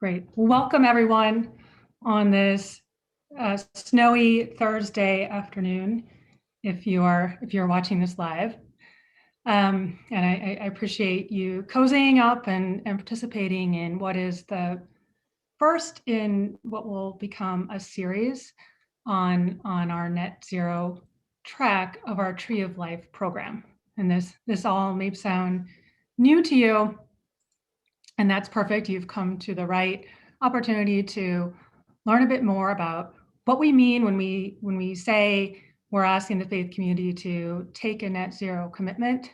Great. Welcome everyone on this snowy Thursday afternoon. If you're watching this live, and I appreciate you cozying up and participating in what is the first in what will become a series on our net zero track of our Tree of Life program. And this all may sound new to you. And that's perfect. You've come to the right opportunity to learn a bit more about what we mean when we say we're asking the faith community to take a net zero commitment.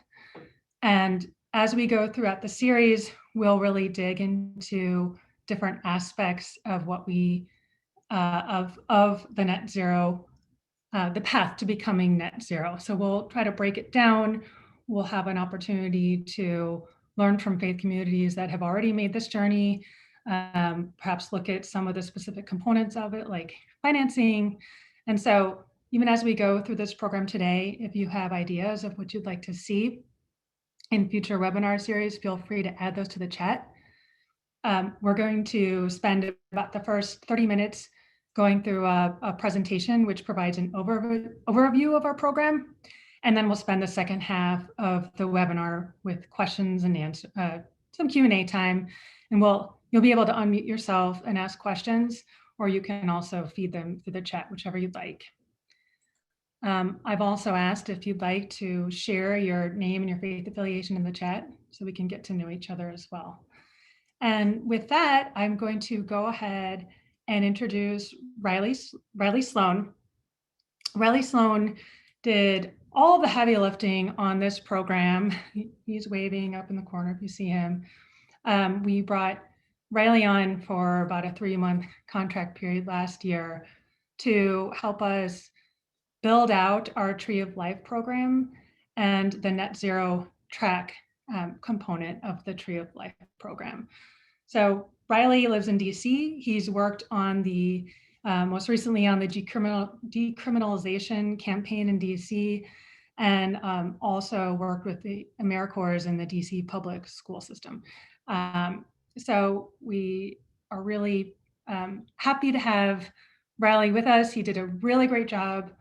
And as we go throughout the series, we'll really dig into different aspects of what we of the net zero, the path to becoming net zero. So we'll try to break it down. We'll have an opportunity to learn from faith communities that have already made this journey, perhaps look at some of the specific components of it, like financing. And so even as we go through this program today, if you have ideas of what you'd like to see in future webinar series, feel free to add those to the chat. We're going to spend about the first 30 minutes going through a presentation which provides an overview of our program. And then we'll spend the second half of the webinar with questions and answer, some Q&A time. And you'll be able to unmute yourself and ask questions, or you can also feed them through the chat, whichever you'd like. I've also asked if you'd like to share your name and your faith affiliation in the chat so we can get to know each other as well. And with that, I'm going to go ahead and introduce Riley Sloan. Riley Sloan did all the heavy lifting on this program. He's waving up in the corner if you see him. We brought Riley on for about a 3-month contract period last year to help us build out our Tree of Life program and the net zero track component of the Tree of Life program. So Riley lives in DC. He's worked on the most recently on the decriminalization campaign in DC, and also worked with the AmeriCorps in the DC public school system. So we are really happy to have Riley with us. He did a really great job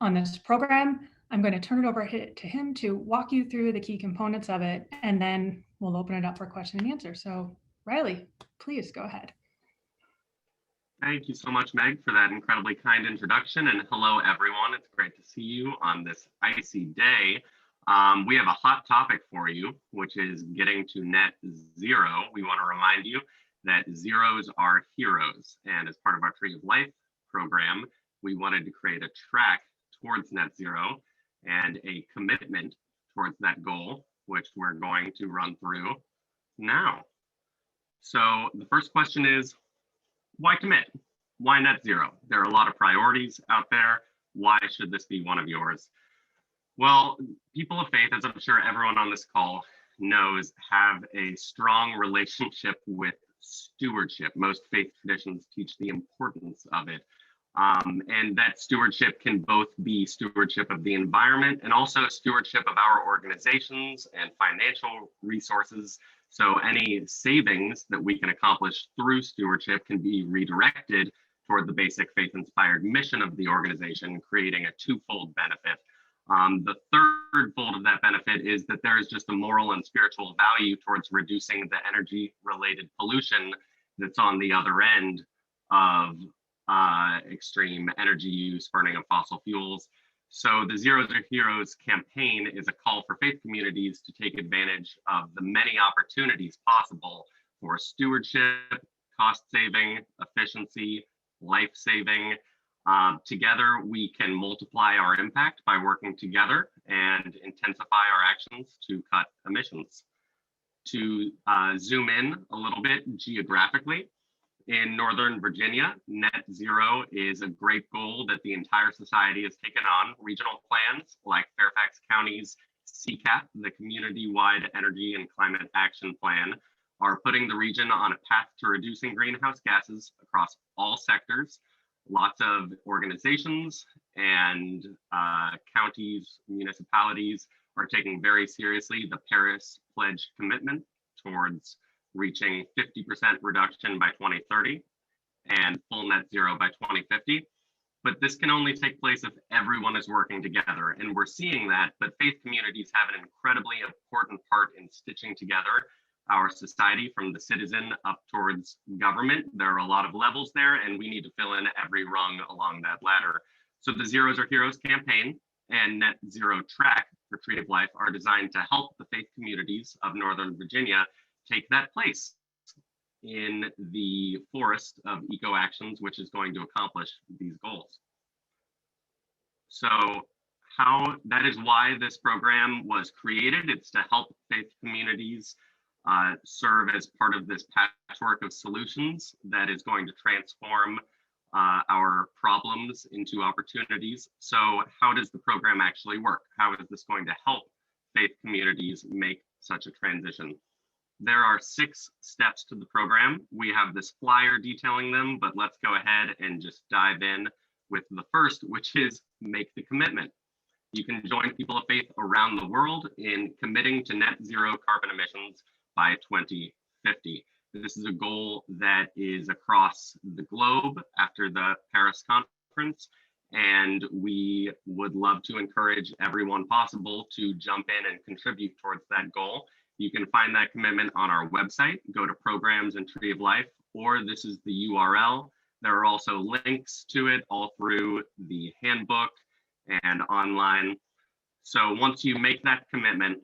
on this program. I'm going to turn it over to him to walk you through the key components of it, and then we'll open it up for question and answer. So Riley, please go ahead. Thank you so much, Meg, for that incredibly kind introduction. And hello, everyone. It's great to see you on this icy day. We have a hot topic for you, which is getting to net zero. We want to remind you that zeros are heroes. And as part of our Tree of Life program, we wanted to create a track towards net zero and a commitment towards that goal, which we're going to run through now. So the first question is, why commit? Why net zero? There are a lot of priorities out there. Why should this be one of yours? Well, people of faith, as I'm sure everyone on this call knows, have a strong relationship with stewardship. Most faith traditions teach the importance of it. And that stewardship can both be stewardship of the environment and also stewardship of our organizations and financial resources. So any savings that we can accomplish through stewardship can be redirected toward the basic faith-inspired mission of the organization, creating a twofold benefit. The third fold of that benefit is that there is just a moral and spiritual value towards reducing the energy-related pollution that's on the other end of extreme energy use, burning of fossil fuels. So the Zeros Are Heroes campaign is a call for faith communities to take advantage of the many opportunities possible for stewardship, cost saving, efficiency, life saving. Together, we can multiply our impact by working together and intensify our actions to cut emissions. To zoom in a little bit geographically, in Northern Virginia, net zero is a great goal that the entire society has taken on. Regional plans like Fairfax County's CCAP, the Community-Wide Energy and Climate Action Plan, are putting the region on a path to reducing greenhouse gases across all sectors. Lots of organizations and counties, municipalities are taking very seriously the Paris Pledge commitment towards reaching 50% reduction by 2030 and full net zero by 2050. But this can only take place if everyone is working together. And we're seeing that, but faith communities have an incredibly important part in stitching together our society from the citizen up towards government. There are a lot of levels there, and we need to fill in every rung along that ladder. So the Zeros Are Heroes campaign and Net Zero Track for Tree of Life are designed to help the faith communities of Northern Virginia take that place in the forest of eco actions, which is going to accomplish these goals. So that is why this program was created. It's to help faith communities serve as part of this patchwork of solutions that is going to transform our problems into opportunities. So how does the program actually work? How is this going to help faith communities make such a transition? There are 6 steps to the program. We have this flyer detailing them, but let's go ahead and just dive in with the first, which is make the commitment. You can join people of faith around the world in committing to net zero carbon emissions by 2050. This is a goal that is across the globe after the Paris conference, and we would love to encourage everyone possible to jump in and contribute towards that goal. You can find that commitment on our website. Go to Programs and Tree of Life, or this is the URL. There are also links to it all through the handbook and online. So once you make that commitment,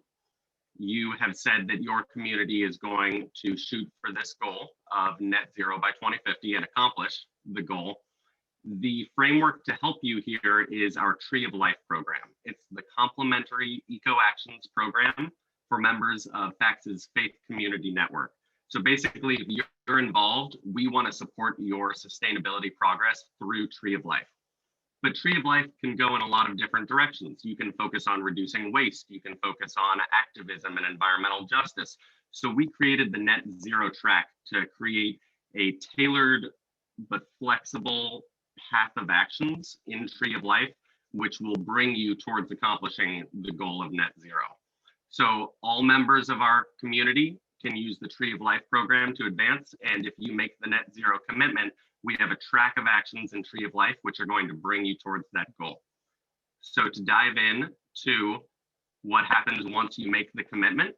you have said that your community is going to shoot for this goal of net zero by 2050 and accomplish the goal. The framework to help you here is our Tree of Life program. It's the complementary eco actions program for members of FACTS's Faith Community Network. So basically, if you're involved, we want to support your sustainability progress through Tree of Life. But Tree of Life can go in a lot of different directions. You can focus on reducing waste. You can focus on activism and environmental justice. So we created the Net Zero Track to create a tailored but flexible path of actions in Tree of Life, which will bring you towards accomplishing the goal of net zero. So all members of our community can use the Tree of Life program to advance. And if you make the net zero commitment, we have a track of actions in Tree of Life, which are going to bring you towards that goal. So to dive in to what happens once you make the commitment,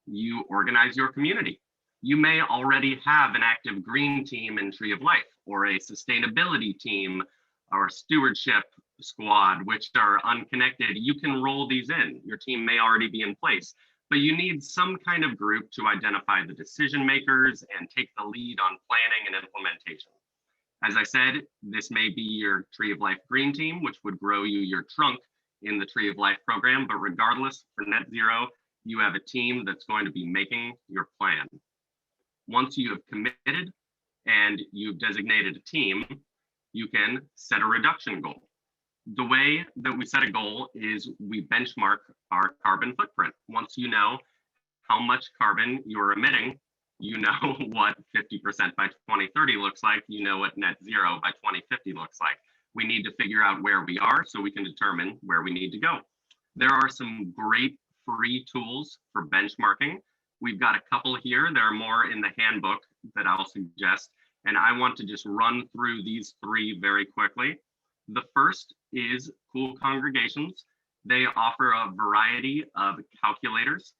you organize your community. You may already have an active green team in Tree of Life, or a sustainability team, or a stewardship squad, which are unconnected. You can roll these in. Your team may already be in place, but you need some kind of group to identify the decision makers and take the lead on planning and implementation. As I said, this may be your Tree of Life green team, which would grow you your trunk in the Tree of Life program, but regardless, for net zero, you have a team that's going to be making your plan. Once you have committed and you've designated a team, you can set a reduction goal. The way that we set a goal is we benchmark our carbon footprint. Once you know how much carbon you're emitting, you know what 50% by 2030 looks like, you know what net zero by 2050 looks like. We need to figure out where we are so we can determine where we need to go. There are some great free tools for benchmarking. We've got a couple here. There are more in the handbook that I'll suggest, and I want to just run through these 3 very quickly. The first is Cool Congregations. They offer a variety of calculators.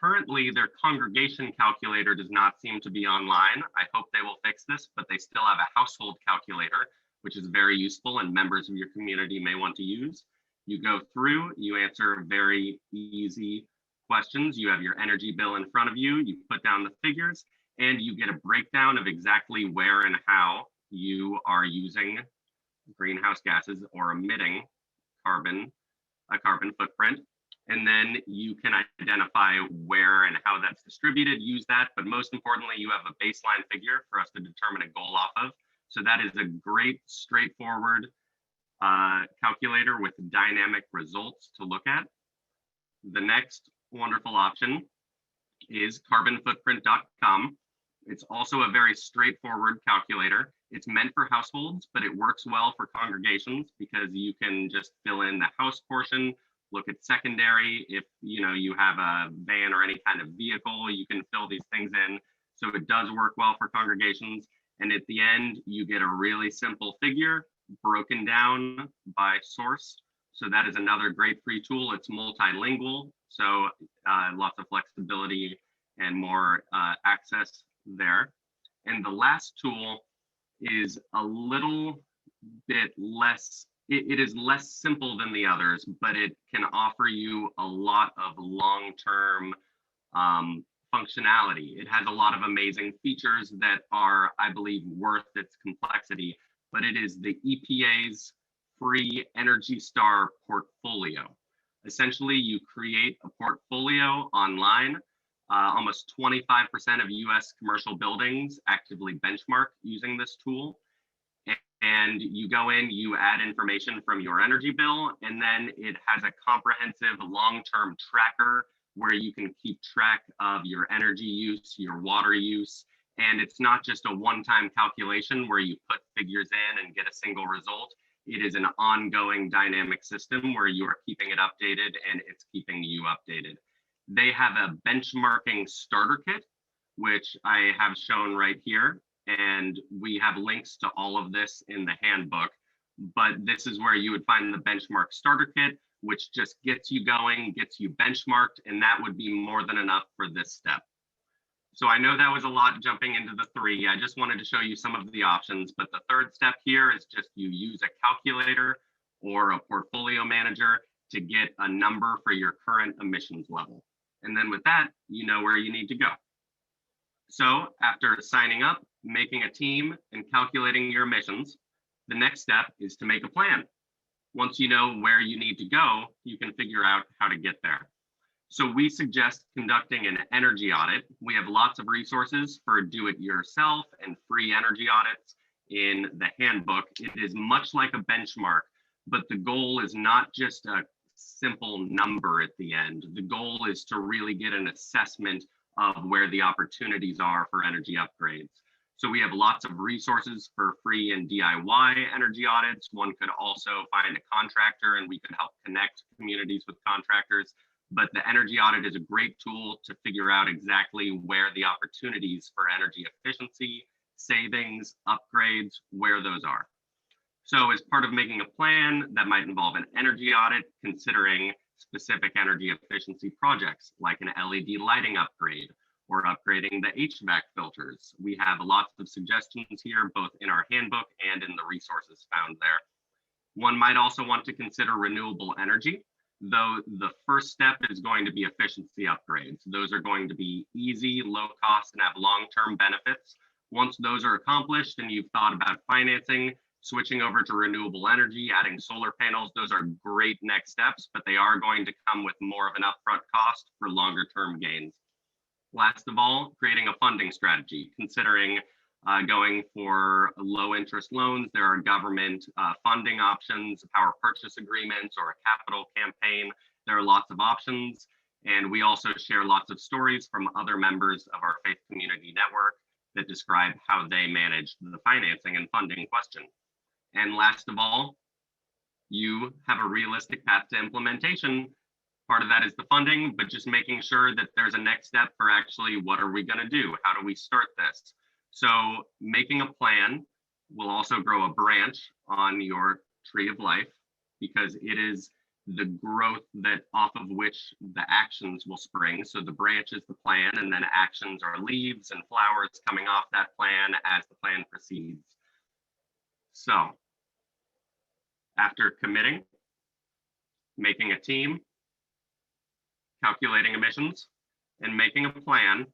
Currently, their congregation calculator does not seem to be online. I hope they will fix this, but they still have a household calculator, which is very useful and members of your community may want to use. You go through, you answer very easy questions. You have your energy bill in front of you, you put down the figures, and you get a breakdown of exactly where and how you are using greenhouse gases or emitting a carbon footprint. And then you can identify where and how that's distributed, use that. But most importantly, you have a baseline figure for us to determine a goal off of. So that is a great, straightforward calculator with dynamic results to look at. The next wonderful option is carbonfootprint.com. It's also a very straightforward calculator. It's meant for households, but it works well for congregations because you can just fill in the house portion, look at secondary. If you have a van or any kind of vehicle, you can fill these things in So it does work well for congregations. And at the end, you get a really simple figure broken down by source. So that is another great free tool. It's multilingual, so lots of flexibility and more access there. And the last tool is a little bit less, it is less simple than the others, but it can offer you a lot of long-term functionality. It has a lot of amazing features that are, I believe, worth its complexity, but it is the EPA's free Energy Star portfolio. Essentially, you create a portfolio online. Almost 25% of US commercial buildings actively benchmark using this tool. And you go in, you add information from your energy bill, and then it has a comprehensive long-term tracker where you can keep track of your energy use, your water use. And it's not just a one-time calculation where you put figures in and get a single result. It is an ongoing dynamic system where you are keeping it updated and it's keeping you updated. They have a benchmarking starter kit, which I have shown right here. And we have links to all of this in the handbook, but this is where you would find the benchmark starter kit, which just gets you going, gets you benchmarked, and that would be more than enough for this step. So I know that was a lot jumping into the three. I just wanted to show you some of the options, but the third step here is just you use a calculator or a portfolio manager to get a number for your current emissions level. And then with that, you know where you need to go. So after signing up, making a team, and calculating your emissions, the next step is to make a plan. Once you know where you need to go, you can figure out how to get there. So we suggest conducting an energy audit. We have lots of resources for do-it-yourself and free energy audits in the handbook. It is much like a benchmark, but the goal is not just a simple number at the end. The goal is to really get an assessment of where the opportunities are for energy upgrades. So we have lots of resources for free and DIY energy audits. One could also find a contractor and we could help connect communities with contractors. But the energy audit is a great tool to figure out exactly where the opportunities for energy efficiency, savings, upgrades, where those are. So as part of making a plan, that might involve an energy audit, considering specific energy efficiency projects like an LED lighting upgrade or upgrading the HVAC filters. We have lots of suggestions here, both in our handbook and in the resources found there. One might also want to consider renewable energy, though the first step is going to be efficiency upgrades. Those are going to be easy, low cost, and have long-term benefits. Once those are accomplished and you've thought about financing, switching over to renewable energy, adding solar panels, those are great next steps, but they are going to come with more of an upfront cost for longer-term gains. Last of all, creating a funding strategy, considering going for low interest loans. There are government funding options, power purchase agreements, or a capital campaign. There are lots of options. And we also share lots of stories from other members of our faith community network that describe how they managed the financing and funding question. And last of all, you have a realistic path to implementation. Part of that is the funding, but just making sure that there's a next step for actually what are we going to do? How do we start this? So making a plan will also grow a branch on your tree of life, because it is the growth that off of which the actions will spring. So the branch is the plan, and then actions are leaves and flowers coming off that plan as the plan proceeds. So after committing, making a team, calculating emissions, and making a plan,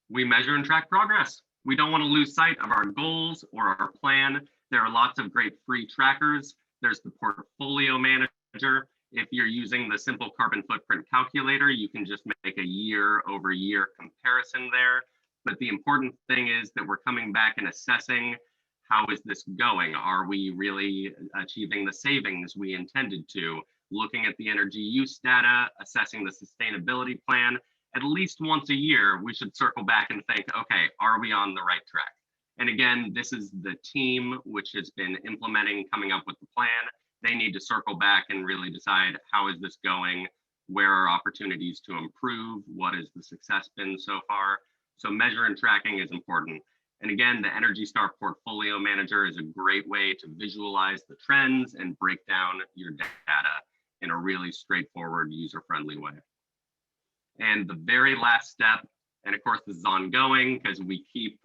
we measure and track progress. We don't want to lose sight of our goals or our plan. There are lots of great free trackers. There's the portfolio manager. If you're using the simple carbon footprint calculator, you can just make a year-over-year comparison there. But the important thing is that we're coming back and assessing, how is this going? Are we really achieving the savings we intended to? Looking at the energy use data, assessing the sustainability plan. At least once a year, we should circle back and think, okay, are we on the right track? And again, this is the team which has been implementing, coming up with the plan. They need to circle back and really decide, how is this going? Where are opportunities to improve? What has the success been so far? So measure and tracking is important. And again, the Energy Star Portfolio Manager is a great way to visualize the trends and break down your data in a really straightforward, user-friendly way. And the very last step, and of course this is ongoing because we keep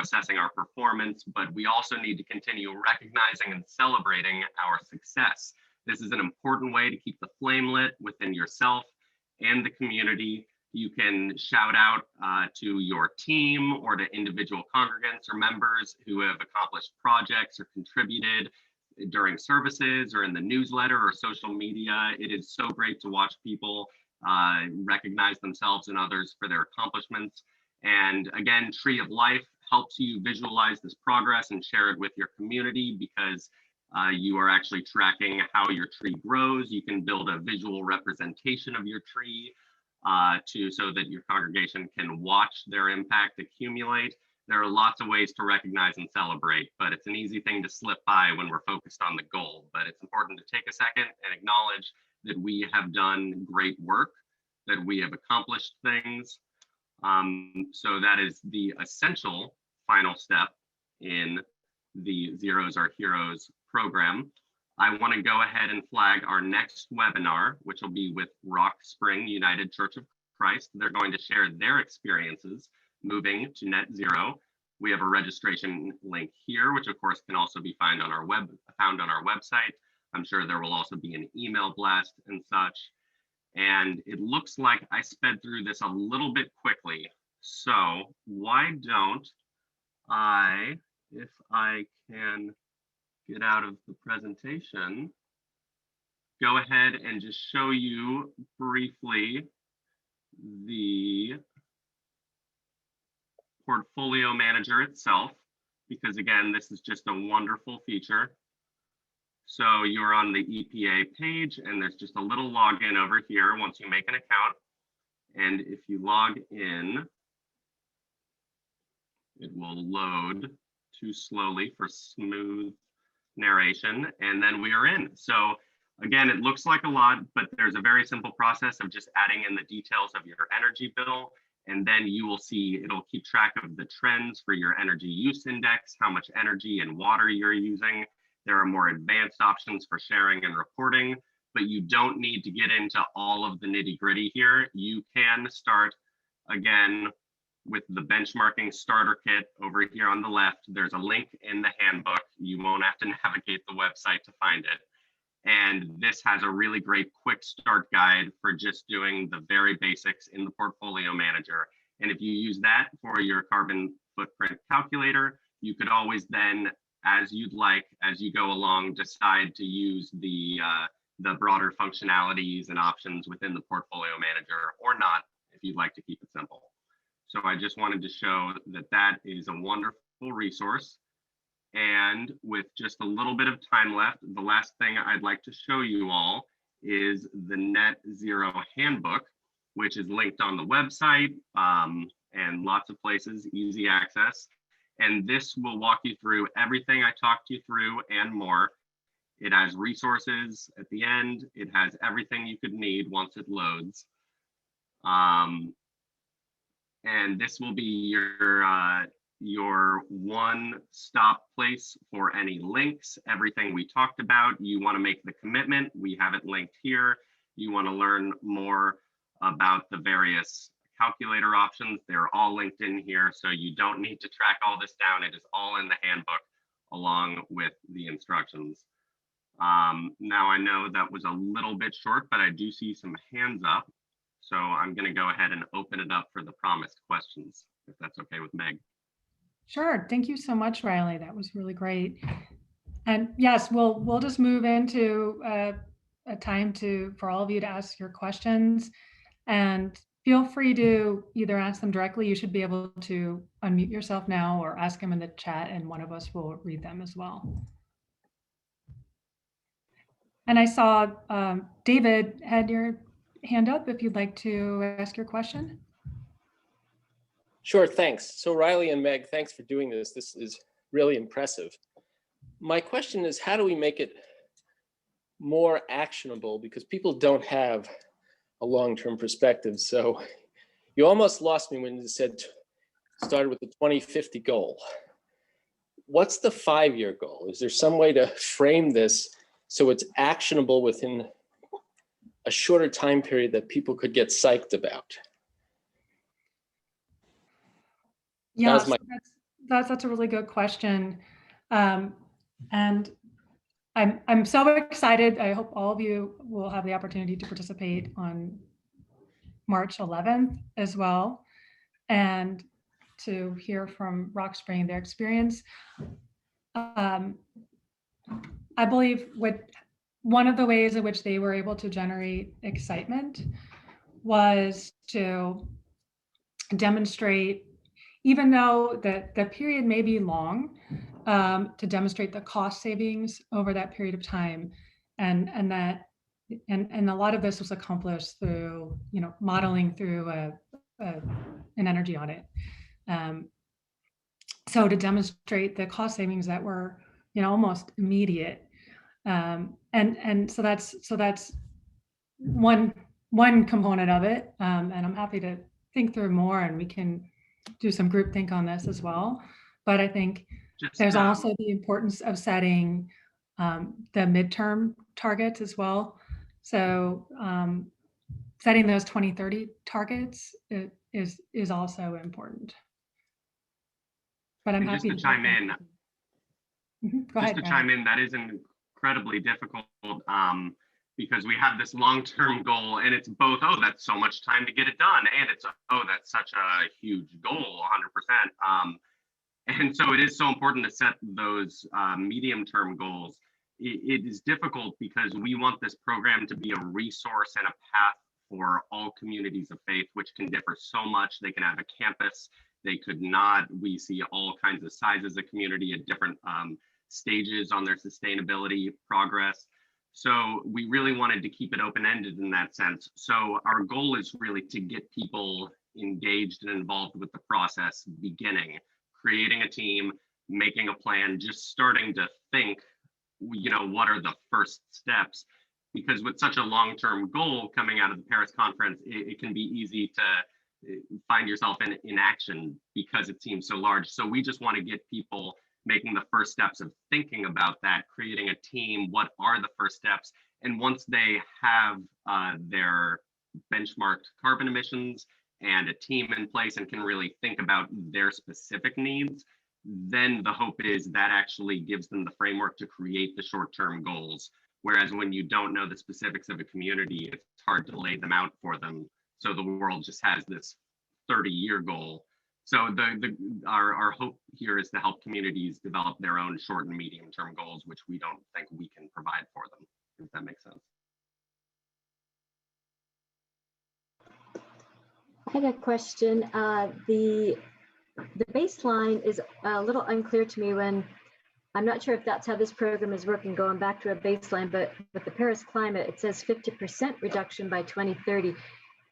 assessing our performance, but we also need to continue recognizing and celebrating our success. This is an important way to keep the flame lit within yourself and the community. You can shout out to your team or to individual congregants or members who have accomplished projects or contributed during services or in the newsletter or social media. It is so great to watch people recognize themselves and others for their accomplishments. And again, Tree of Life helps you visualize this progress and share it with your community because you are actually tracking how your tree grows. You can build a visual representation of your tree so that your congregation can watch their impact accumulate. There are lots of ways to recognize and celebrate, but it's an easy thing to slip by when we're focused on the goal. But it's important to take a second and acknowledge that we have done great work, that we have accomplished things. So that is the essential final step in the Zeros Are Heroes program. I want to go ahead and flag our next webinar, which will be with Rock Spring United Church of Christ. They're going to share their experiences moving to net zero. We have a registration link here, which of course can also be found on our website. I'm sure there will also be an email blast and such. And it looks like I sped through this a little bit quickly. So why don't I, if I can get out of the presentation, go ahead and just show you briefly the portfolio manager itself, because again, this is just a wonderful feature. So you're on the EPA page and there's just a little login over here once you make an account. And if you log in, it will load too slowly for smooth narration, and then we are in. So again, it looks like a lot, but there's a very simple process of just adding in the details of your energy bill, and then you will see it'll keep track of the trends for your energy use index, how much energy and water you're using. There are more advanced options for sharing and reporting, but you don't need to get into all of the nitty-gritty here. You can start again with the benchmarking starter kit over here on the left. There's a link in the handbook. You won't have to navigate the website to find it. And this has a really great quick start guide for just doing the very basics in the portfolio manager. And if you use that for your carbon footprint calculator, you could always then, as you'd like, as you go along, decide to use the broader functionalities and options within the portfolio manager or not, if you'd like to keep it simple. So I just wanted to show that that is a wonderful resource. And with just a little bit of time left, the last thing I'd like to show you all is the Net Zero Handbook, which is linked on the website and lots of places, easy access. And this will walk you through everything I talked you through and more. It has resources at the end. It has everything you could need once it loads. And this will be your one-stop place for any links, everything we talked about. You want to make the commitment, we have it linked here. You want to learn more about the various calculator options, they're all linked in here, so you don't need to track all this down. It is all in the handbook along with the instructions. Now I know that was a little bit short, but I do see some hands up. So I'm going to go ahead and open it up for the promised questions, if that's okay with Meg. Sure. Thank you so much, Riley. That was really great. And yes, we'll just move into a time for all of you to ask your questions, and feel free to either ask them directly. You should be able to unmute yourself now, or ask them in the chat, and one of us will read them as well. And I saw David had your hand up if you'd like to ask your question. Sure, thanks. So Riley and Meg, thanks for doing this. This is really impressive. My question is, how do we make it more actionable? Because people don't have a long-term perspective. So You almost lost me when you said started with the 2050 goal. What's the 5-year goal? Is there some way to frame this so it's actionable within a shorter time period that people could get psyched about? Yes, my- that's a really good question. And I'm so excited. I hope all of you will have the opportunity to participate on March 11th as well, and to hear from Rock Spring their experience. I believe one of the ways in which they were able to generate excitement was to demonstrate, even though the period may be long, to demonstrate the cost savings over that period of time, and a lot of this was accomplished through modeling through an energy audit. So to demonstrate the cost savings that were almost immediate, and so that's one component of it, and I'm happy to think through more, and we can do some group think on this as well. But I think there's also the importance of setting the midterm targets as well. So setting those 2030 targets is also important. But I'm happy to chime in. Go ahead. Chime in, that is incredibly difficult because we have this long-term goal, and it's both, oh, that's so much time to get it done, and it's, oh, that's such a huge goal, 100%. And so it is so important to set those medium-term goals. It is difficult because we want this program to be a resource and a path for all communities of faith, which can differ so much. They can have a campus, they could not. We see all kinds of sizes of community at different stages on their sustainability progress. So we really wanted to keep it open-ended in that sense. So our goal is really to get people engaged and involved with the process beginning, creating a team, making a plan, just starting to think, what are the first steps? Because with such a long-term goal coming out of the Paris conference, it can be easy to find yourself in inaction because it seems so large. So we just want to get people making the first steps of thinking about that, creating a team, what are the first steps? And once they have their benchmarked carbon emissions and a team in place and can really think about their specific needs, then the hope is that actually gives them the framework to create the short-term goals. Whereas when you don't know the specifics of a community, it's hard to lay them out for them. So the world just has this 30-year goal. So our hope here is to help communities develop their own short and medium-term goals, which we don't think we can provide for them, if that makes sense. I had a question. The baseline is a little unclear to me when, I'm not sure if that's how this program is working, going back to a baseline, but with the Paris climate, it says 50% reduction by 2030.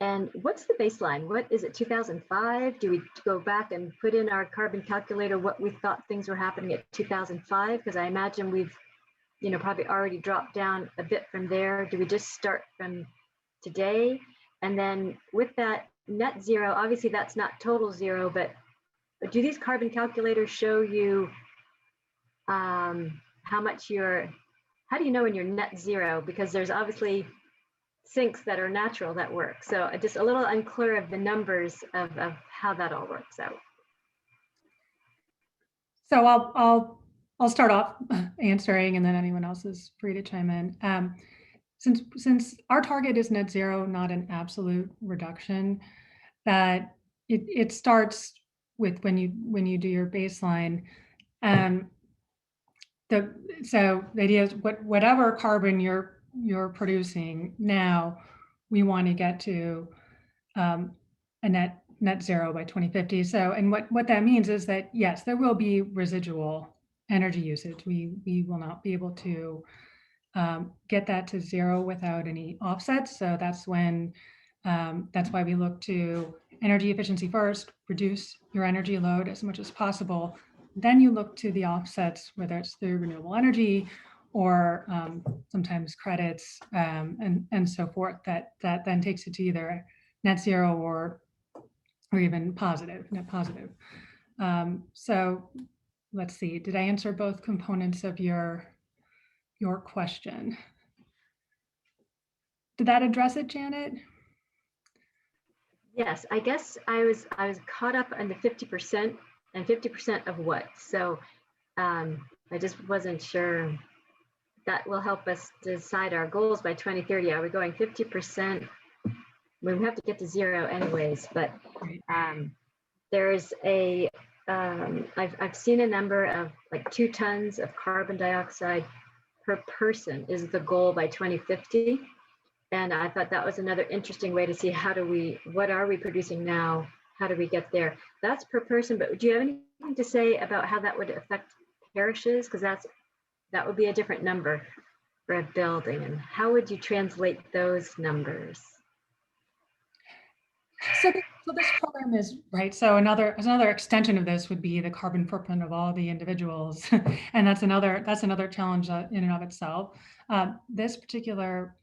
And what's the baseline? What is it, 2005? Do we go back and put in our carbon calculator what we thought things were happening at 2005? Because I imagine we've, probably already dropped down a bit from there. Do we just start from today? And then with that net zero, obviously that's not total zero, but do these carbon calculators show you how do you know when you're net zero? Because there's obviously sinks that are natural that work. So just a little unclear of the numbers of how that all works out. So I'll start off answering, and then anyone else is free to chime in. Since our target is net zero, not an absolute reduction, that it starts with when you do your baseline. So the idea is whatever carbon you're producing now, we want to get to a net zero by 2050. So, and what that means is that yes, there will be residual energy usage. We will not be able to get that to zero without any offsets. So that's why we look to energy efficiency first, reduce your energy load as much as possible. Then you look to the offsets, whether it's through renewable energy or sometimes credits and so forth, that then takes it to either net zero or or even positive, net positive. So let's see, did I answer both components of your question? Did that address it, Janet? Yes, I guess I was caught up on the 50% and 50% of what. So I just wasn't sure. That will help us decide our goals by 2030. Are we going 50%? We have to get to zero anyways, but there's a, I've seen a number of like 2 tons of carbon dioxide per person is the goal by 2050. And I thought that was another interesting way to see what are we producing now? How do we get there? That's per person, but do you have anything to say about how that would affect parishes? Because that would be a different number for a building. And how would you translate those numbers? So this program is right. So another extension of this would be the carbon footprint of all the individuals, and that's another challenge in and of itself. This particular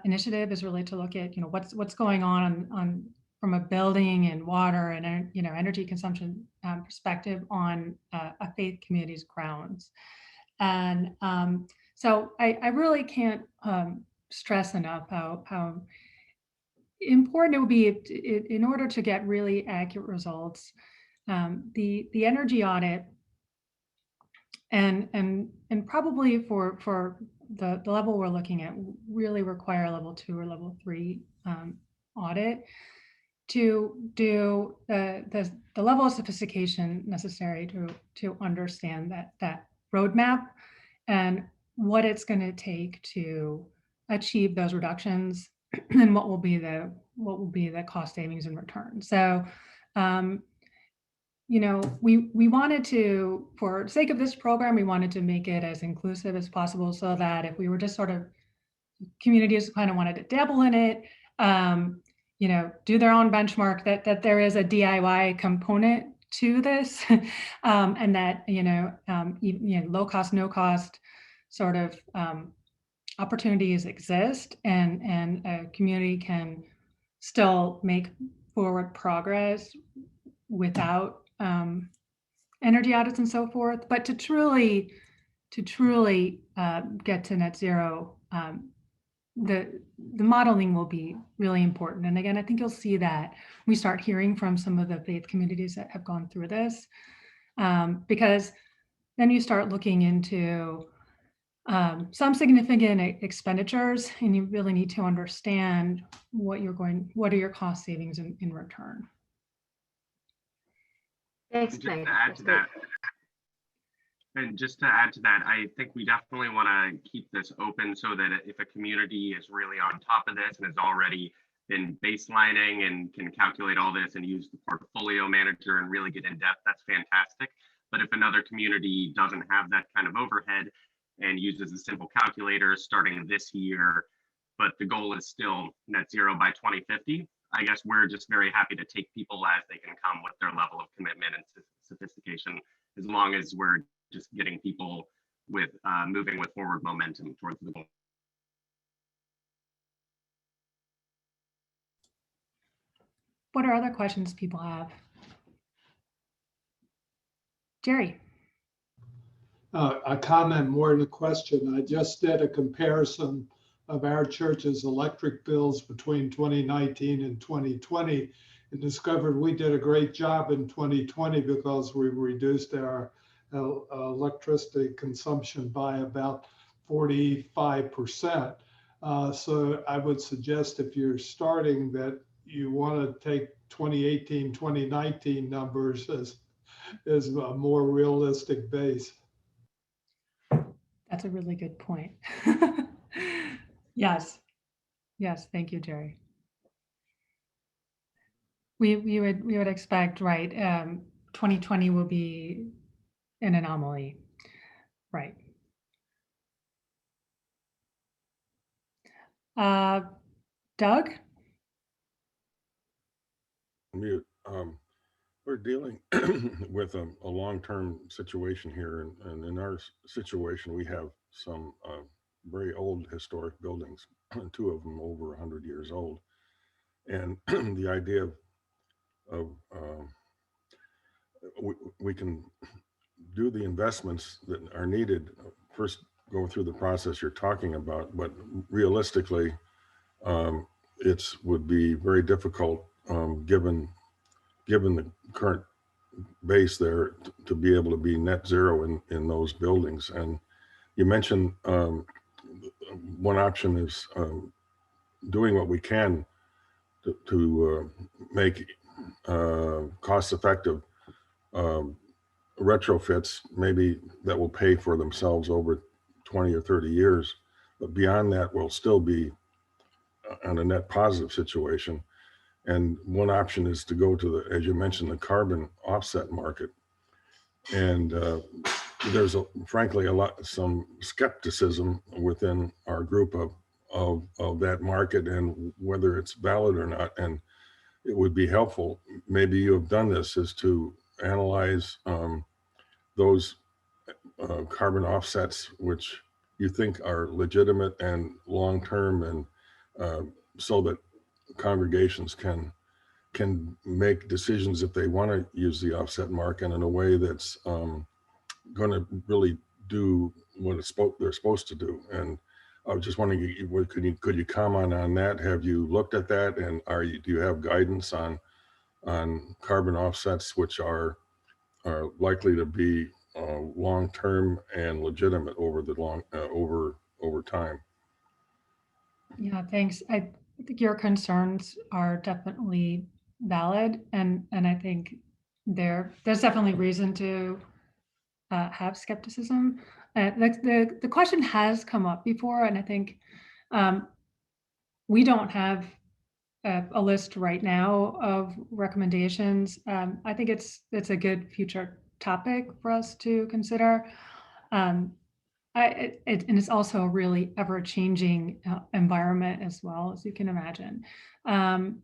initiative is really to look at what's going on from a building and water and energy consumption perspective on a faith community's grounds. And so I really can't stress enough how important it would be in order to get really accurate results. The energy audit and probably for the level we're looking at really require a level 2 or level 3 audit to do the level of sophistication necessary to understand that roadmap and what it's going to take to achieve those reductions and what will be the cost savings in return. So we wanted to, for sake of this program, we wanted to make it as inclusive as possible so that if we were just sort of communities kind of wanted to dabble in it, do their own benchmark, that there is a DIY component to this, and that low cost, no cost sort of opportunities exist, and a community can still make forward progress without energy audits and so forth. But to truly get to net zero, the modeling will be really important. And again, I think you'll see that we start hearing from some of the faith communities that have gone through this, because then you start looking into some significant expenditures, and you really need to understand what are your cost savings in return. Thanks, Just Meg. to add to that, I think we definitely want to keep this open so that if a community is really on top of this and has already been baselining and can calculate all this and use the portfolio manager and really get in depth, that's fantastic. But if another community doesn't have that kind of overhead and uses a simple calculator starting this year, but the goal is still net zero by 2050, I guess we're just very happy to take people as they can come with their level of commitment and sophistication, as long as we're just getting people with moving with forward momentum towards the goal. What are other questions people have? Jerry. A comment more than a question. I just did a comparison of our church's electric bills between 2019 and 2020 and discovered we did a great job in 2020 because we reduced our electricity consumption by about 45%. So I would suggest if you're starting that you want to take 2018, 2019 numbers as a more realistic base. That's a really good point. Yes. Thank you, Jerry. We would expect, right? 2020 will be an anomaly, right? Doug? Mute. We're dealing with a long-term situation here, and in our situation, we have some very old historic buildings, 2 of them over 100 years old, and the idea of we can do the investments that are needed. First, go through the process you're talking about, but realistically, it's would be very difficult given the current base there to be able to be net zero in those buildings. And you mentioned one option is doing what we can to make cost-effective retrofits, maybe that will pay for themselves over 20 or 30 years. But beyond that, we'll still be on a net positive situation. And one option is to go to the, as you mentioned, the carbon offset market. And there's frankly some skepticism within our group of that market and whether it's valid or not. And it would be helpful, maybe you have done this, is to analyze those carbon offsets which you think are legitimate and long-term, and so that congregations can make decisions if they want to use the offset market in a way that's going to really do what they're supposed to do. And I was just wondering, could you comment on that? Have you looked at that, and do you have guidance on carbon offsets which are likely to be long-term and legitimate over the over time? Yeah, thanks. I think your concerns are definitely valid, and I think there's definitely reason to have skepticism. The question has come up before, and I think we don't have a list right now of recommendations. I think it's a good future topic for us to consider. And it's also a really ever-changing environment as well, as you can imagine. And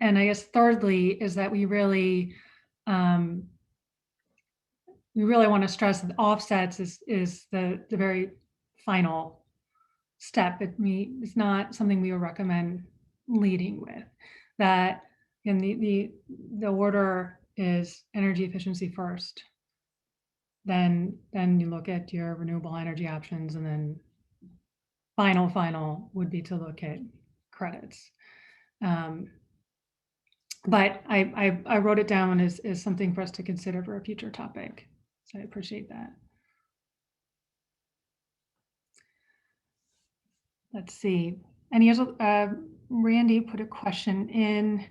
I guess thirdly is that we really want to stress that offsets is the very final step. It's not something we would recommend leading with. That in the order is energy efficiency first. Then you look at your renewable energy options, and then final would be to look at credits. But I wrote it down as something for us to consider for a future topic. So I appreciate that. Let's see. Any other? Randy put a question in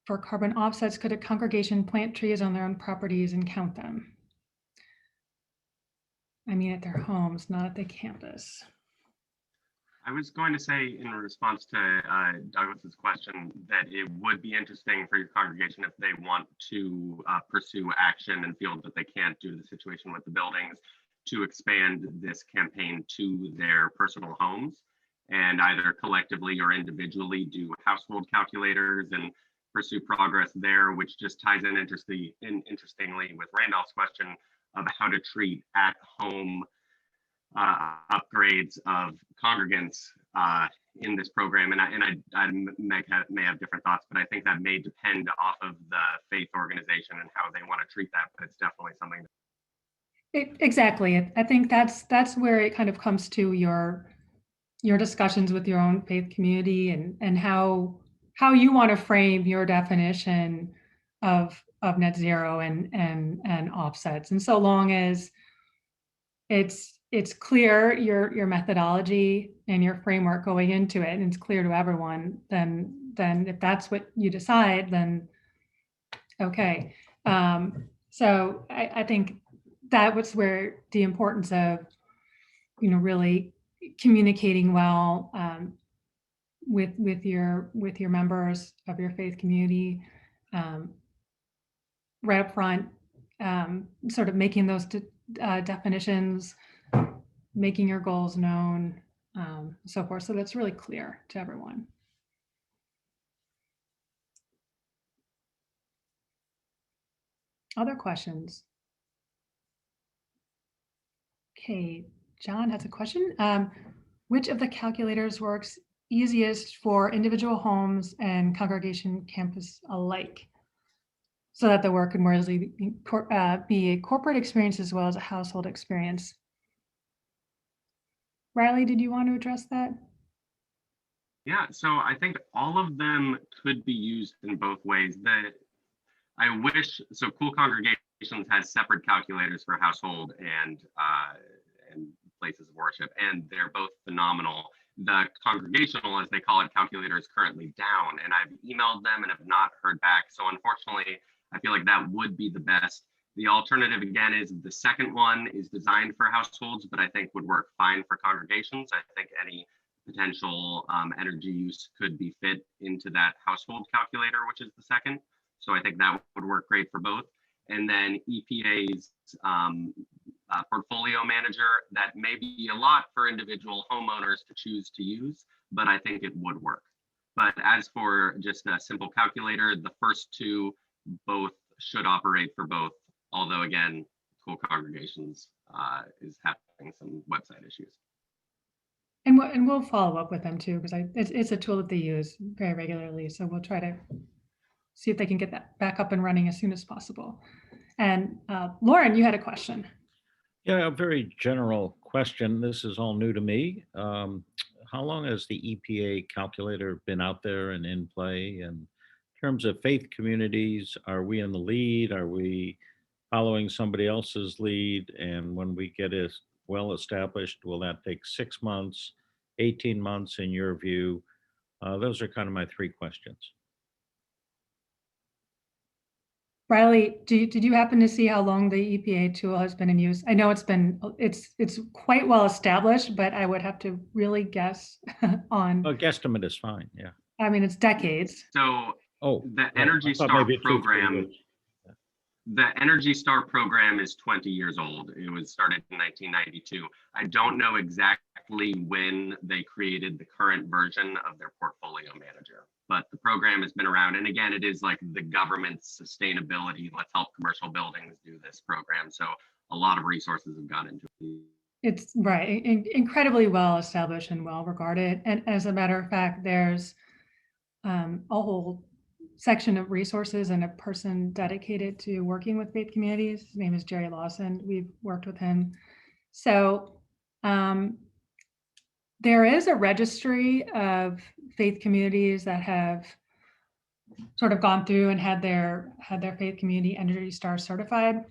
for carbon offsets. Could a congregation plant trees on their own properties and count them? I mean, at their homes, not at the campus. I was going to say in response to Douglas's question that it would be interesting for your congregation if they want to pursue action and feel that they can't due to the situation with the buildings, to expand this campaign to their personal homes and either collectively or individually do household calculators and pursue progress there, which just ties in interestingly with Randolph's question of how to treat at-home upgrades of congregants in this program. And I may have different thoughts, but I think that may depend off of the faith organization and how they want to treat that. But it's definitely something. Exactly. I think that's where it kind of comes to your discussions with your own faith community and how you want to frame your definition of net zero and offsets. And so long as it's clear your methodology and your framework going into it, and it's clear to everyone, then if that's what you decide, then okay. So I think that was where the importance of really communicating well with your members of your faith community right up front, sort of making those definitions, making your goals known, so forth. So that's really clear to everyone. Other questions? Okay, John has a question. Which of the calculators works easiest for individual homes and congregation campus alike, so that the work could more easily be a corporate experience as well as a household experience. Riley, did you want to address that? Yeah, so I think all of them could be used in both ways. I wish, so Cool Congregations has separate calculators for household and places of worship, and they're both phenomenal. The congregational, as they call it, calculator is currently down, and I've emailed them and have not heard back. So unfortunately, I feel like that would be the best. The alternative, again, is the second one is designed for households, but I think would work fine for congregations. I think any potential energy use could be fit into that household calculator, which is the second. So I think that would work great for both. And then EPA's portfolio manager, that may be a lot for individual homeowners to choose to use, but I think it would work. But as for just a simple calculator, the first two both should operate for both. Although again, Cool Congregations is having some website issues. And we'll follow up with them too, because it's a tool that they use very regularly. So we'll try to see if they can get that back up and running as soon as possible. And Lauren, you had a question. Yeah, a very general question. This is all new to me. How long has the EPA calculator been out there and in play? And in terms of faith communities, are we in the lead? Are we following somebody else's lead? And when we get it well established, will that take 6 months, 18 months in your view? Those are kind of my three questions. Riley, did you happen to see how long the EPA tool has been in use? I know it's quite well established, but I would have to really guess on. A guesstimate is fine. Yeah. I mean, it's decades. So the I Energy thought Star maybe 2-3 program, years. the Energy Star program is 20 years old. It was started in 1992. I don't know exactly when they created the current version of their portfolio manager, but the program has been around. And again, it is like the government's sustainability, let's help commercial buildings do this program. So a lot of resources have gone into it. It's right, incredibly well established and well regarded. And as a matter of fact, there's a whole section of resources and a person dedicated to working with faith communities. His name is Jerry Lawson. We've worked with him. So there is a registry of faith communities that have sort of gone through and had their faith community Energy Star certified.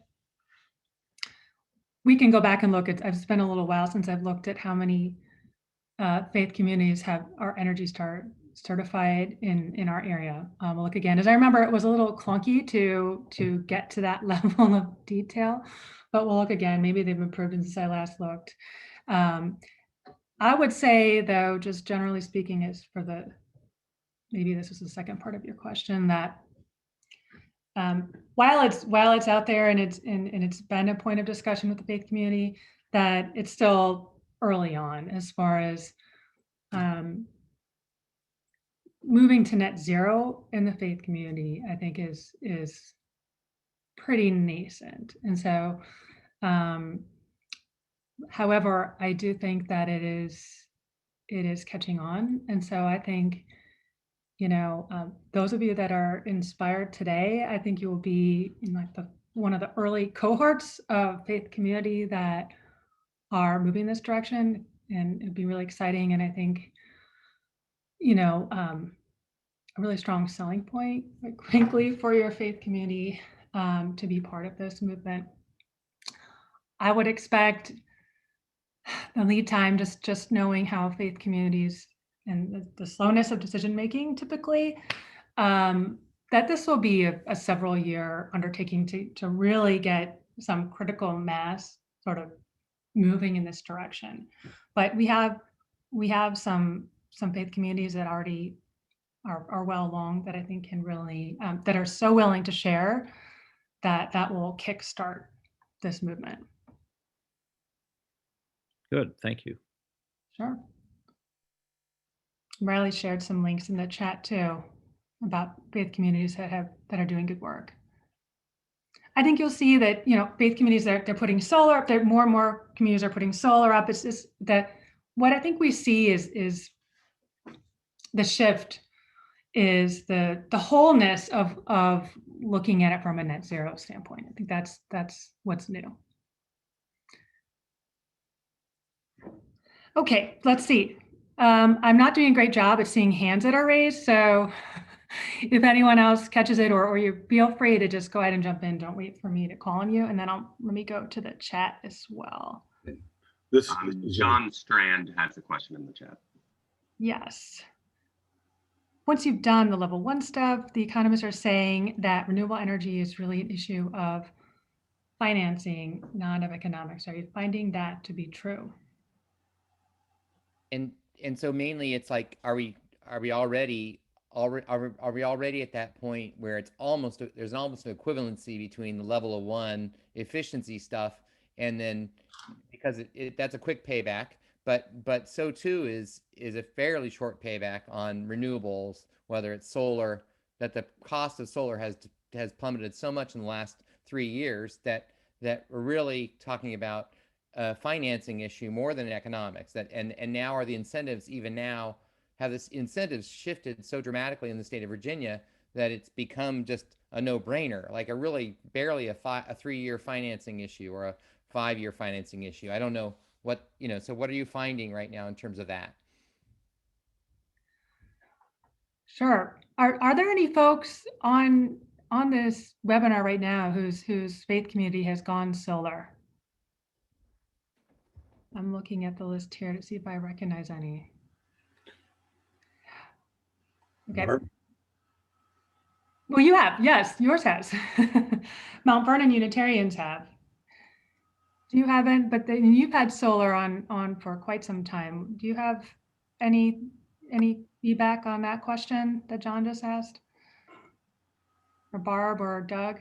We can go back and look at, I've spent a little while since I've looked at how many faith communities are Energy Star certified in our area. We'll look again. As I remember, it was a little clunky to get to that level of detail, but we'll look again. Maybe they've improved since I last looked. I would say, though, just generally speaking, is for the, maybe this was the second part of your question, that while it's out there and it's been a point of discussion with the faith community, that it's still early on as far as moving to net zero in the faith community, I think is pretty nascent. And so, however, I do think that it is catching on. And so I think, those of you that are inspired today, I think you will be in like one of the early cohorts of faith community that are moving this direction, and it'd be really exciting. And I think, a really strong selling point, like, frankly, for your faith community to be part of this movement. I would expect the lead time, just knowing how faith communities and the slowness of decision making typically, that this will be a several year undertaking to really get some critical mass sort of moving in this direction. But we have some faith communities that already are well along, that I think can really, that are so willing to share that will kickstart this movement. Good, thank you. Sure. Riley shared some links in the chat too about faith communities that are doing good work. I think you'll see that, faith communities, they're putting solar up there. More and more communities are putting solar up. It's just that what I think we see is the shift is the wholeness of looking at it from a net zero standpoint. I think that's what's new. Okay, let's see. I'm not doing a great job at seeing hands that are raised, so if anyone else catches it, or you feel free to just go ahead and jump in. Don't wait for me to call on you, and then let me go to the chat as well. This is John Strand has a question in the chat. Yes. Once you've done the level 1 stuff, the economists are saying that renewable energy is really an issue of financing, not of economics. Are you finding that to be true? And so mainly it's like, are we already at that point where it's almost there's almost an equivalency between the level of 1 efficiency stuff, and then because that's a quick payback, but so too is a fairly short payback on renewables, whether it's solar, that the cost of solar has plummeted so much in the last 3 years that we're really talking about a financing issue more than economics. That and now are the incentives, even now have this incentives shifted so dramatically in the state of Virginia that it's become just a no-brainer, like a really barely a 3-year financing issue or a 5-year financing issue. I don't know what, so what are you finding right now in terms of that? Sure. Are there any folks on this webinar right now whose faith community has gone solar? I'm looking at the list here to see if I recognize any. Okay. Barb? Well, you have, yes, yours has. Mount Vernon Unitarians have. You haven't, but then you've had solar on for quite some time. Do you have any feedback on that question that John just asked? Or Barb or Doug?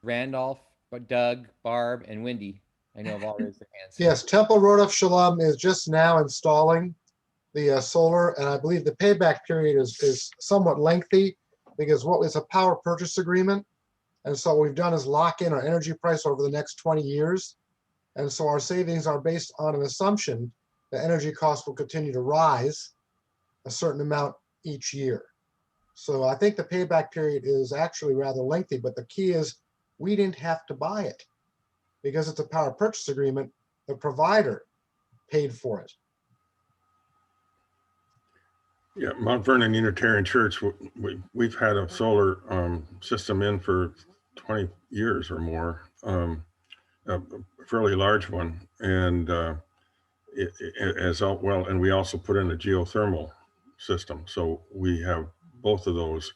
Randolph, Doug, Barb, and Wendy, I know have all raised their hands. Yes, Temple Road of Shalom is just now installing the solar, and I believe the payback period is somewhat lengthy because what is a power purchase agreement. And so what we've done is lock in our energy price over the next 20 years. And so our savings are based on an assumption that energy costs will continue to rise a certain amount each year. So I think the payback period is actually rather lengthy, but the key is we didn't have to buy it because it's a power purchase agreement. The provider paid for it. Yeah, Mount Vernon Unitarian Church, we've had a solar system in for 20 years or more, a fairly large one. And and we also put in a geothermal system. So we have both of those.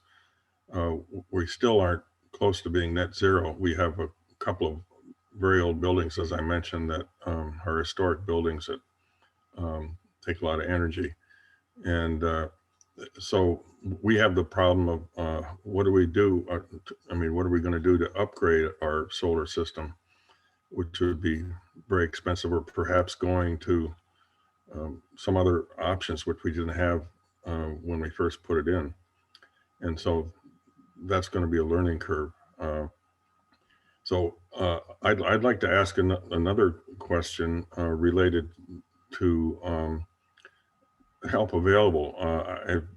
We still aren't close to being net zero. We have a couple of very old buildings, as I mentioned, that are historic buildings that take a lot of energy. And so we have the problem of what do we do? What are we going to do to upgrade our solar system, which would be very expensive, or perhaps going to some other options which we didn't have when we first put it in. And so that's going to be a learning curve. So I'd like to ask another question related to help available. I've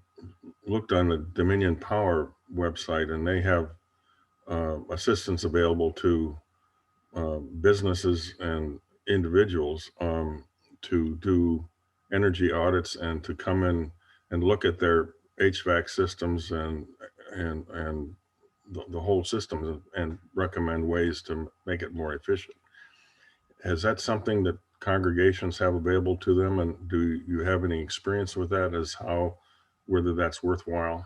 looked on the Dominion Power website, and they have assistance available to businesses and individuals to do energy audits and to come in and look at their HVAC systems and the whole system and recommend ways to make it more efficient. Is that something that congregations have available to them, and do you have any experience with that as whether that's worthwhile?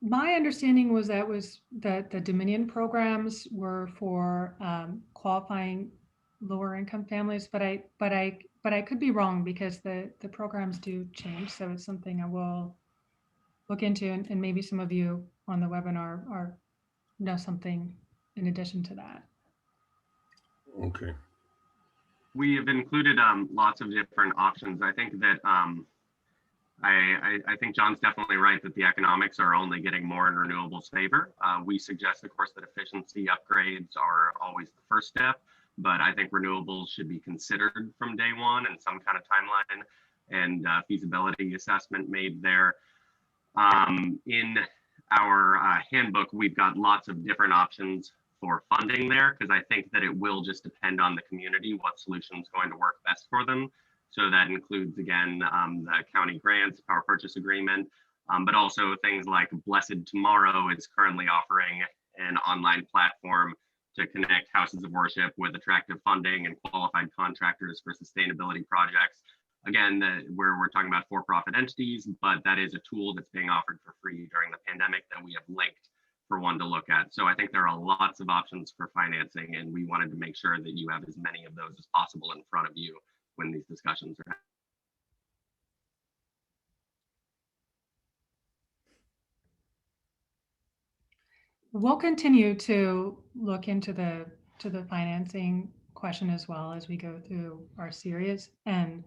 My understanding was that the Dominion programs were for qualifying lower income families, but I could be wrong because the programs do change. So it's something I will look into, and maybe some of you on the webinar know something in addition to that. Okay. We have included lots of different options. I think that I think John's definitely right that the economics are only getting more in renewables' favor. We suggest, of course, that efficiency upgrades are always the first step, but I think renewables should be considered from day one and some kind of timeline and feasibility assessment made there. In our handbook, we've got lots of different options for funding there, because I think that it will just depend on the community what solution is going to work best for them. So that includes, again, the county grants, power purchase agreement, but also things like Blessed Tomorrow is currently offering an online platform to connect houses of worship with attractive funding and qualified contractors for sustainability projects. Again, where we're talking about for-profit entities, but that is a tool that's being offered for free during the pandemic that we have linked for one to look at. So I think there are lots of options for financing, and we wanted to make sure that you have as many of those as possible in front of you when these discussions are. We'll continue to look into the financing question as well as we go through our series, and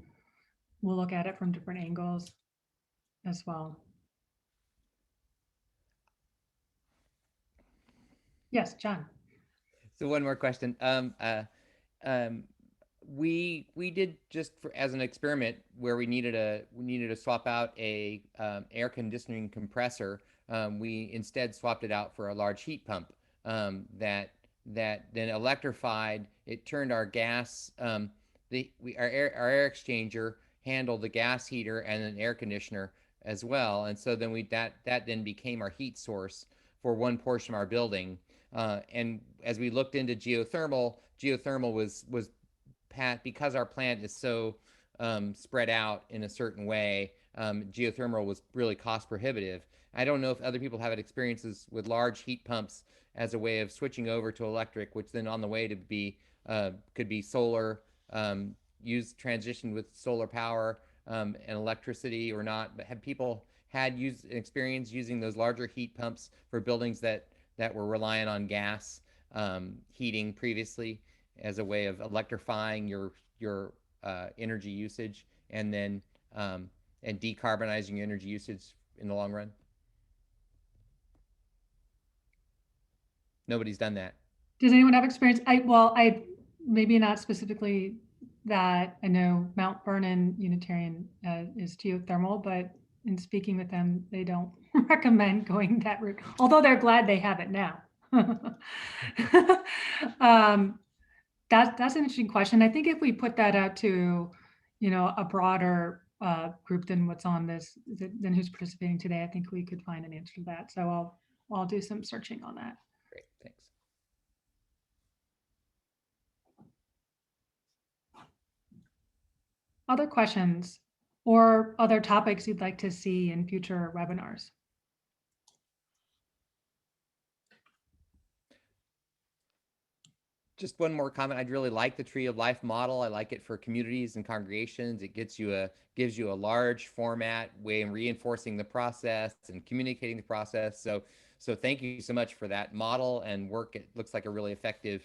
we'll look at it from different angles as well. Yes, John. So one more question. We did just as an experiment where we needed to swap out a air conditioning compressor. We instead swapped it out for a large heat pump that then electrified. It turned our gas our air exchanger handled the gas heater and an air conditioner as well, and so then that then became our heat source for one portion of our building. And as we looked into geothermal was because our plant is so spread out in a certain way, geothermal was really cost prohibitive. I don't know if other people have had experiences with large heat pumps as a way of switching over to electric, which then on the way to be could be solar, transition with solar power and electricity or not. But have people had experience using those larger heat pumps for buildings that were reliant on gas heating previously as a way of electrifying your energy usage and then and decarbonizing your energy usage in the long run? Nobody's done that. Does anyone have experience? I maybe not specifically that. I know Mount Vernon Unitarian is geothermal, but in speaking with them, they don't recommend going that route, although they're glad they have it now. That's an interesting question. I think if we put that out to, a broader group than what's on this, than who's participating today, I think we could find an answer to that. So I'll do some searching on that. Great, thanks. Other questions or other topics you'd like to see in future webinars? Just one more comment. I'd really like the Tree of Life model. I like it for communities and congregations. It gives you a large format way in reinforcing the process and communicating the process. So thank you so much for that model and work. It looks like a really effective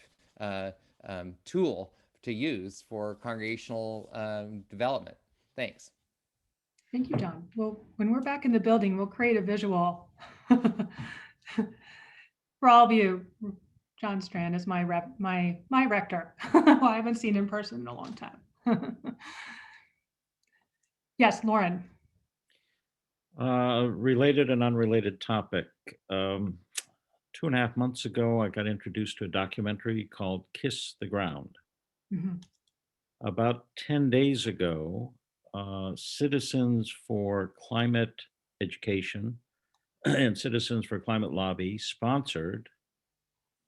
tool to use for congregational development. Thanks. Thank you, John. Well, when we're back in the building, we'll create a visual for all of you. John Strand is my rector, who I haven't seen in person in a long time. Yes, Lauren. Related and unrelated topic. 2.5 months ago, I got introduced to a documentary called Kiss the Ground. Mm-hmm. About 10 days ago, Citizens for Climate Education and Citizens for Climate Lobby sponsored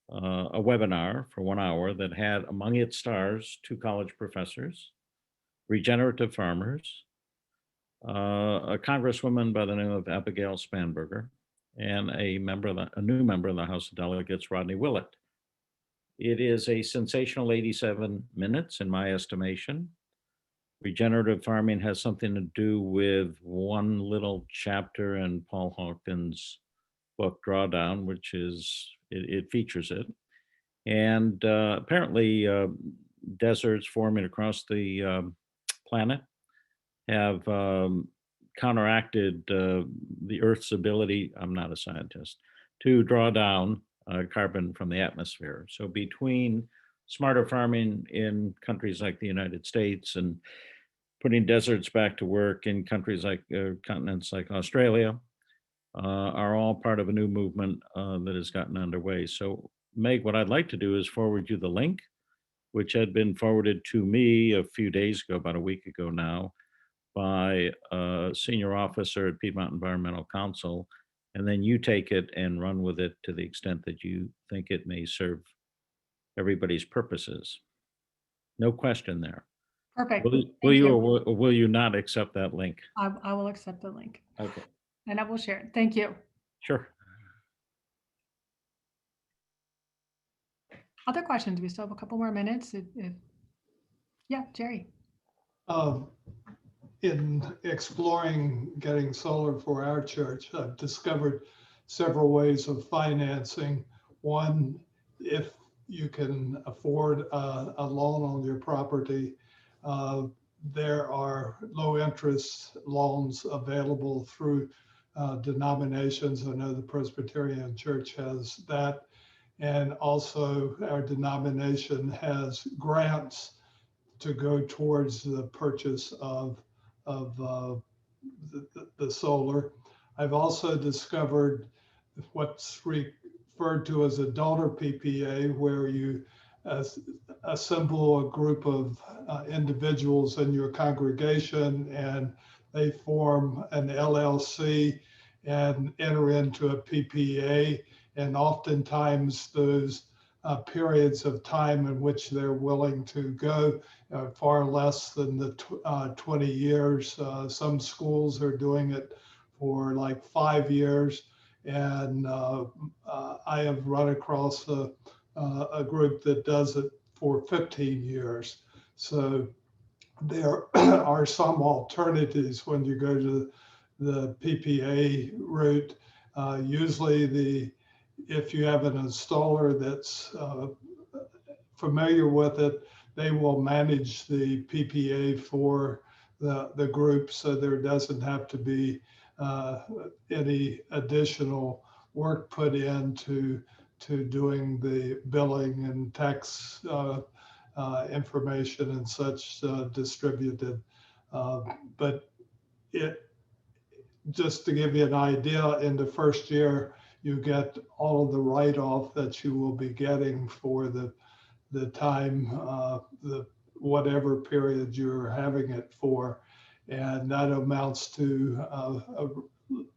a webinar for 1 hour that had among its stars 2 college professors, regenerative farmers, a congresswoman by the name of Abigail Spanberger, and a new member of the House of Delegates, Rodney Willett. It is a sensational 87 minutes, in my estimation. Regenerative farming has something to do with one little chapter in Paul Hawkins' book Drawdown, which is, it features it. And apparently deserts forming across the planet have counteracted the Earth's ability, I'm not a scientist, to draw down carbon from the atmosphere. So between smarter farming in countries like the United States and putting deserts back to work in countries like continents like Australia are all part of a new movement that has gotten underway. So, Meg, what I'd like to do is forward you the link, which had been forwarded to me a few days ago, about a week ago now, by a senior officer at Piedmont Environmental Council. And then you take it and run with it to the extent that you think it may serve everybody's purposes. No question there. Perfect. Will Thank you you. or will you not accept that link? I will accept the link Okay, and I will share it. Thank you. sure. Other questions? We still have a couple more minutes. Yeah, Jerry. In exploring getting solar for our church, I've discovered several ways of financing. One, if you can afford a loan on your property, there are low interest loans available through denominations. I know the Presbyterian Church has that. And also our denomination has grants to go towards the purchase of the solar. I've also discovered what's referred to as a donor PPA, where you assemble a group of individuals in your congregation and they form an LLC and enter into a PPA. And oftentimes those periods of time in which they're willing to go far less than the 20 years. Some schools are doing it for like 5 years. And I have run across a group that does it for 15 years. So there are some alternatives when you go to the PPA route. Usually if you have an installer that's familiar with it, they will manage the PPA for the group, so there doesn't have to be any additional work put into doing the billing and tax information and such distributed. But just to give you an idea, in the first year, you get all of the write-off that you will be getting for the time, the whatever period you're having it for. And that amounts to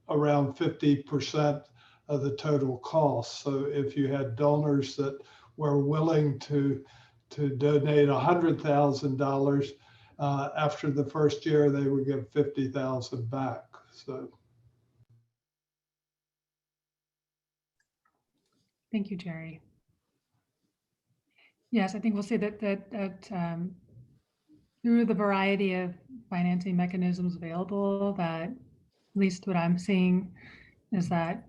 around 50% of the total cost. So if you had donors that were willing to donate $100,000, after the first year, they would get 50,000 back. So. Thank you, Jerry. Yes, I think we'll see that through the variety of financing mechanisms available, that at least what I'm seeing is that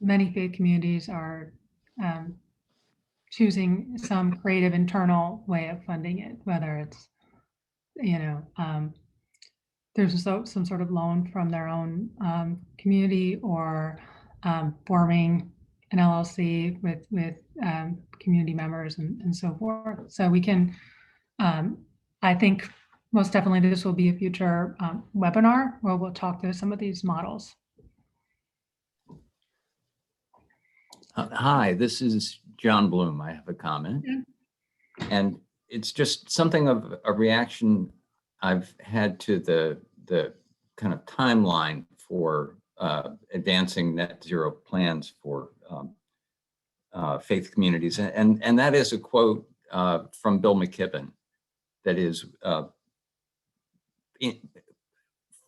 many faith communities are choosing some creative internal way of funding it, whether it's, there's some sort of loan from their own community, or forming an LLC with community members and so forth. So we can, I think most definitely this will be a future webinar where we'll talk through some of these models. Hi, this is John Bloom. I have a comment. Yeah. And it's just something of a reaction I've had to the kind of timeline for advancing net zero plans for faith communities. And that is a quote from Bill McKibben that is,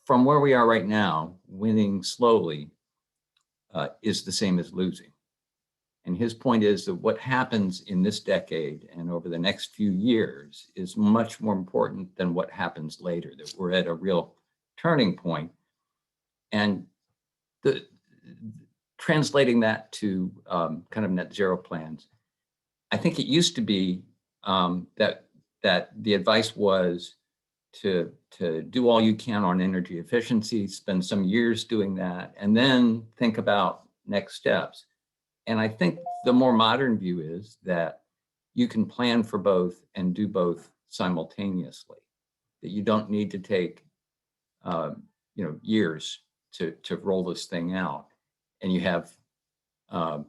from where we are right now, winning slowly is the same as losing. And his point is that what happens in this decade and over the next few years is much more important than what happens later, that we're at a real turning point. And translating that to kind of net zero plans, I think it used to be that the advice was to do all you can on energy efficiency, spend some years doing that, and then think about next steps. And I think the more modern view is that you can plan for both and do both simultaneously. That you don't need to take years to roll this thing out. And you have, for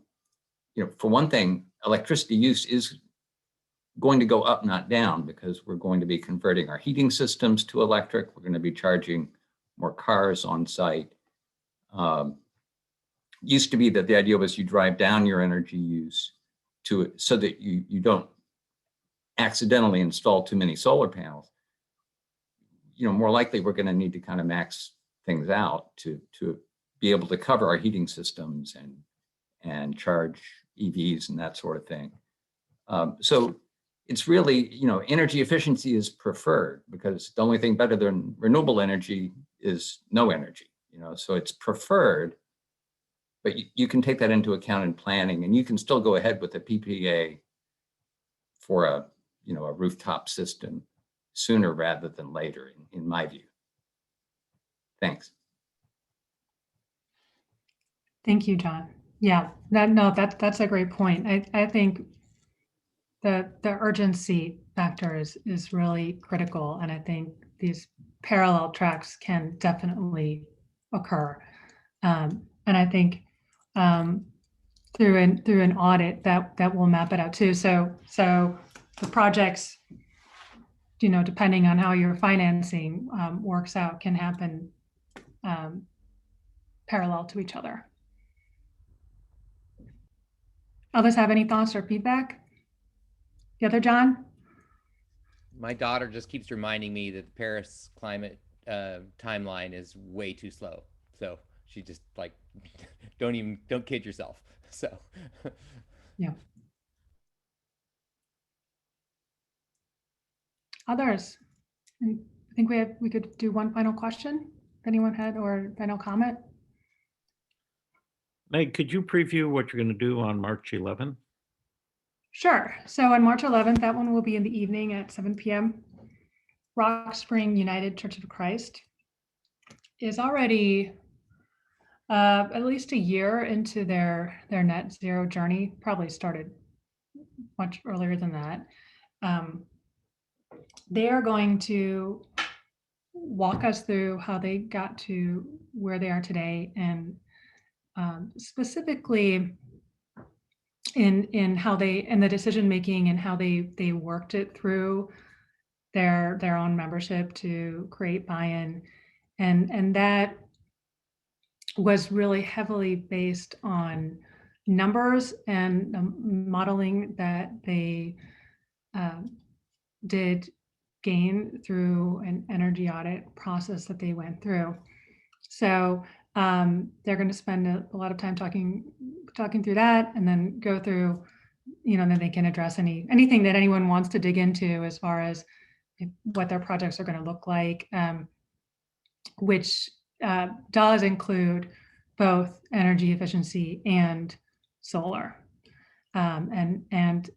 one thing, electricity use is going to go up, not down, because we're going to be converting our heating systems to electric. We're going to be charging more cars on site. Used to be that the idea was you drive down your energy use so that you don't accidentally install too many solar panels. More likely we're going to need to kind of max things out to be able to cover our heating systems and charge EVs and that sort of thing. So it's really, energy efficiency is preferred because the only thing better than renewable energy is no energy, so it's preferred, but you can take that into account in planning, and you can still go ahead with the PPA for a rooftop system sooner rather than later, in my view. Thanks. Thank you, John. Yeah, that's a great point. I think the urgency factor is really critical, and I think these parallel tracks can definitely occur. And I think through an audit that will map it out too. So the projects, depending on how your financing works out, can happen parallel to each other. Others have any thoughts or feedback? The other John? My daughter just keeps reminding me that the Paris climate timeline is way too slow. So she just like, don't kid yourself. So Yeah. Others? I think we could do one final question if anyone had, or final comment. Meg, could you preview what you're going to do on March 11th? Sure. So on March 11th, that one will be in the evening at 7 p.m. Rock Spring United Church of Christ is already at least a year into their net zero journey, probably started much earlier than that. They are going to walk us through how they got to where they are today, and specifically in how in the decision making and how they worked it through their own membership to create buy-in, and that was really heavily based on numbers and modeling that they did gain through an energy audit process that they went through. So they're going to spend a lot of time talking through that, and then go through, then they can address anything that anyone wants to dig into as far as what their projects are going to look like, which does include both energy efficiency and solar, and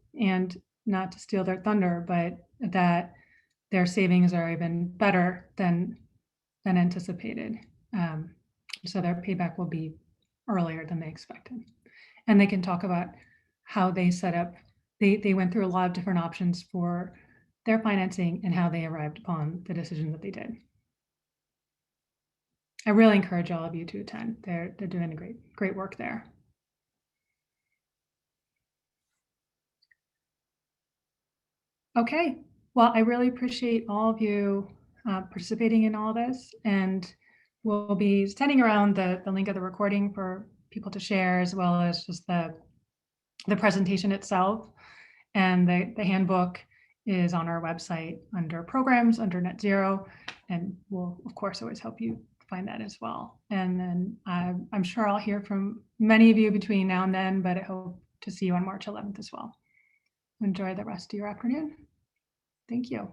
not to steal their thunder, but that their savings are even better than anticipated. So their payback will be earlier than they expected. And they can talk about how they set up, they went through a lot of different options for their financing and how they arrived upon the decision that they did. I really encourage all of you to attend. They're doing a great work there. Okay, well, I really appreciate all of you participating in all this, and we'll be sending around the link of the recording for people to share, as well as just the presentation itself. And the handbook is on our website under programs, under net zero, and we'll of course always help you find that as well. And then I'm sure I'll hear from many of you between now and then, but I hope to see you on March 11th as well. Enjoy the rest of your afternoon. Thank you.